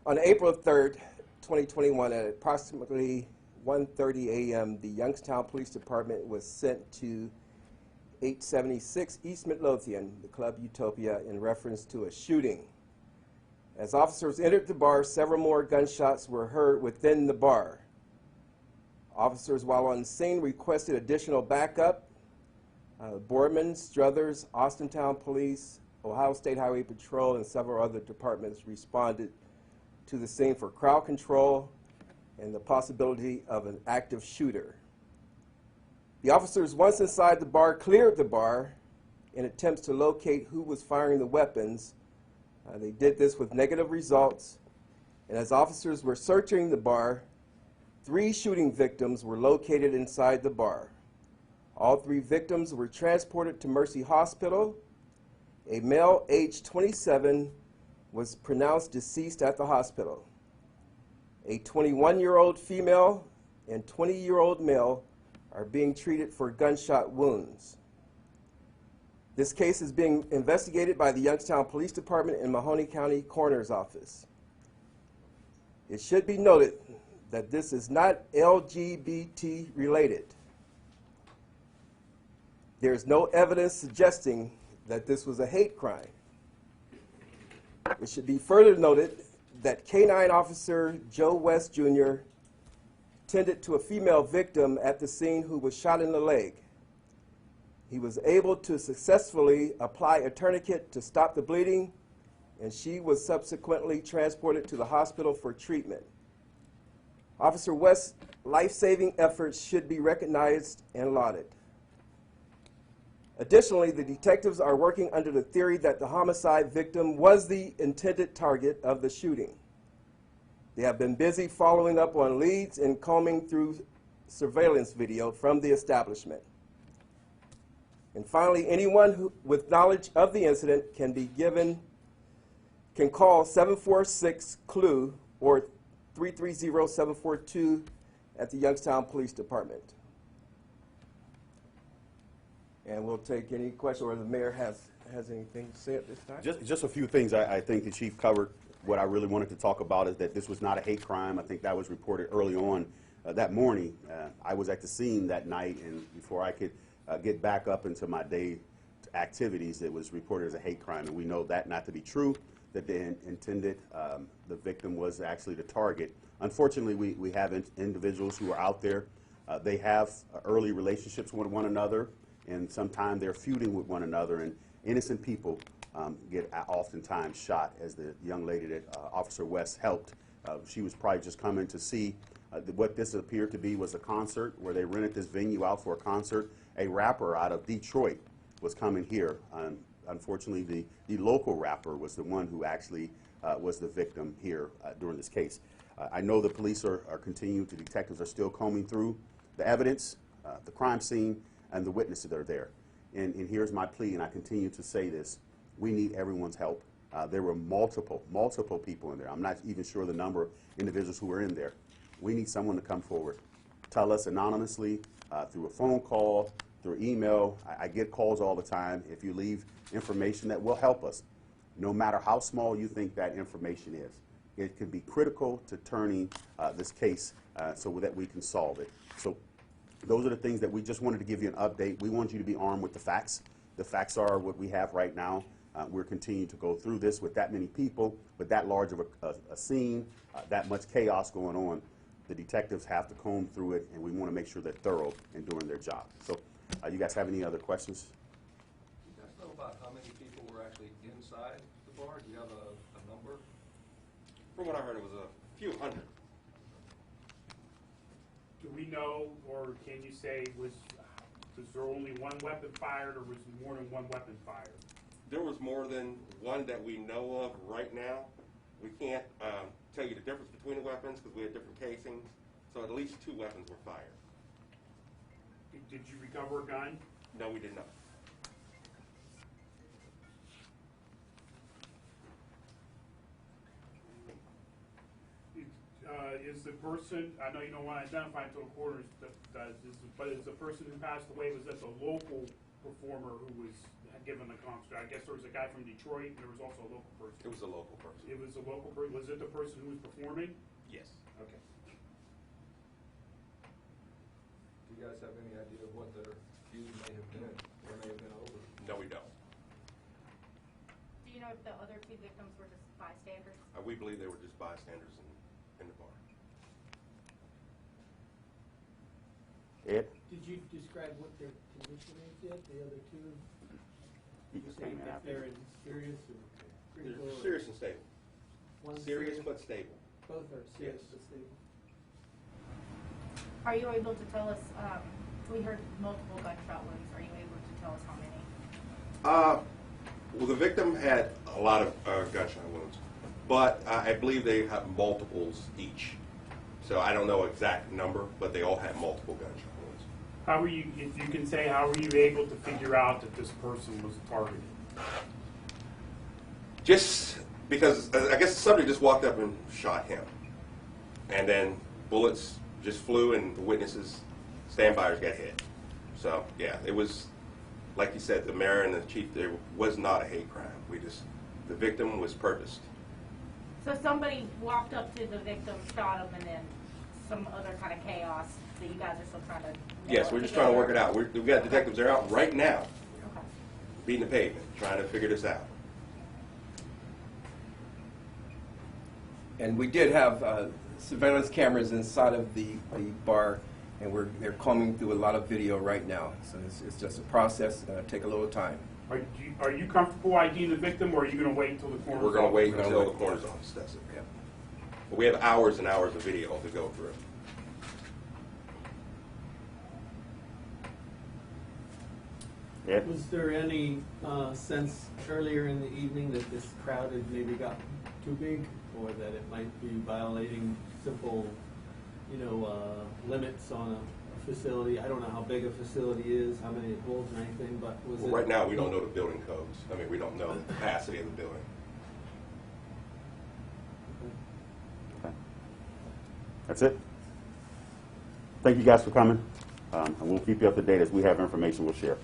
On April 3rd, 2021, at approximately 1:30 a.m., the Youngstown Police Department was sent to 876 East Midlothian, the club Utopia, in reference to a shooting. As officers entered the bar, several more gunshots were heard within the bar. Officers, while on scene, requested additional backup. Boardman, Struthers, Austintown Police, Ohio State Highway Patrol, and several other departments responded to the scene for crowd control and the possibility of an active shooter. The officers, once inside the bar, cleared the bar in attempts to locate who was firing the weapons. They did this with negative results, and as officers were searching the bar, 3 shooting victims were located inside the bar. All 3 victims were transported to Mercy Hospital. A male, aged 27, was pronounced deceased at the hospital. A 21-year-old female and 20-year-old male are being treated for gunshot wounds. This case is being investigated by the Youngstown Police Department and Mahoney County Coroner's Office. It should be noted that this is not LGBT related. There is no evidence suggesting that this was a hate crime. It should be further noted that K-9 Officer Joe West Jr. tended to a female victim at the scene who was shot in the leg. He was able to successfully apply a tourniquet to stop the bleeding, and she was subsequently transported to the hospital for treatment. Officer West's life-saving efforts should be recognized and lauded. Additionally, the detectives are working under the theory that the homicide victim was the intended target of the shooting. They have been busy following up on leads and combing through surveillance video from the establishment. And finally, anyone with knowledge of the incident can call 746-CLUE or 330-742 at the Youngstown Police Department. And we'll take any questions, or the mayor has anything to say at this time. Just a few things. I think the chief covered. What I really wanted to talk about is that this was not a hate crime. I think that was reported early on that morning. I was at the scene that night, and before I could get back up into my day activities, it was reported as a hate crime, and we know that not to be true, that the the victim was actually the target. Unfortunately, we have individuals who are out there. They have early relationships with one another, and sometimes they're feuding with one another, and innocent people get oftentimes shot, as the young lady that Officer West helped. She was probably just coming to see what this appeared to be was a concert, where they rented this venue out for a concert. A rapper out of Detroit was coming here. Unfortunately, the local rapper was the one who actually was the victim here during this case. I know the police are continuing, the detectives are still combing through the evidence, the crime scene, and the witnesses that are there. And here's my plea, and I continue to say this: we need everyone's help. There were multiple people in there. I'm not even sure the number of individuals who were in there. We need someone to come forward, tell us anonymously, through a phone call, through email. I get calls all the time. If you leave information that will help us, no matter how small you think that information is, it can be critical to turning this case so that we can solve it. So those are the things that we just wanted to give you an update. We want you to be armed with the facts. The facts are what we have right now. We're continuing to go through this with that many people, with that large of a scene, that much chaos going on. The detectives have to comb through it, and we want to make sure they're thorough in doing their job. So you guys have any other questions? Do you guys know about how many people were actually inside the bar? Do you have a number? From what I heard, it was a few hundred. Do we know, or can you say, was there only one weapon fired, or was more than one weapon fired? There was more than one that we know of right now. We can't tell you the difference between the weapons because we had different casings. So at least 2 weapons were fired. Did you recover a gun? No, we did not. Is the person, I know you don't want to identify until the coroner does this, but is the person who passed away, was that the local performer who was given the concert? I guess there was a guy from Detroit, and there was also a local person. It was a local person. It was a local person. Was it the person who was performing? Yes. Okay. Do you guys have any idea of what their views may have been, or may have been over? No, we don't. Do you know if the other two victims were just bystanders? We believe they were just bystanders in the bar. Ed? Did you describe what their condition is yet, the other two? You You can say explain that that after. they're in serious or critical? They're or- serious and stable. One's Serious but stable. Both are serious Yes. but stable. Are you able to tell us, we heard multiple gunshot wounds, are you able to tell us how many? Well, the victim had a lot of gunshot wounds, but I believe they have multiples each. So I don't know exact number, but they all had multiple gunshot wounds. How were you, if you can say, how were you able to figure out that this person was targeted? Just because I guess the subject just walked up and shot him, and then bullets just flew, and the witnesses, standbyers got hit. So yeah, it was like you said, the mayor and the chief. There was not a hate crime. The victim was purposed. So somebody walked up to the victim, shot him, and then some other kind of chaos that you guys are still trying to... Yes, we're just trying to work it out. We've got detectives. They're out right now, Okay. beating the pavement, trying to figure this out. And we did have surveillance cameras inside of the bar, and they're combing through a lot of video right now. So it's just a process. It's going to take a little time. Are you comfortable IDing the victim, or are you going to wait until the coroner's We're going to wait office? until the coroner's office does it. Yeah. But we have hours and hours of video to go through. Ed? Was there any sense earlier in the evening that this crowd had maybe gotten too big, or that it might be violating simple, limits on a facility? I don't know how big a facility is, how many it holds or anything, but was Well, it... right now, we don't know the building codes. I mean, we don't know the capacity of the building. Okay. That's it. Thank you guys for coming, and we'll keep you up to date as we have information we'll share.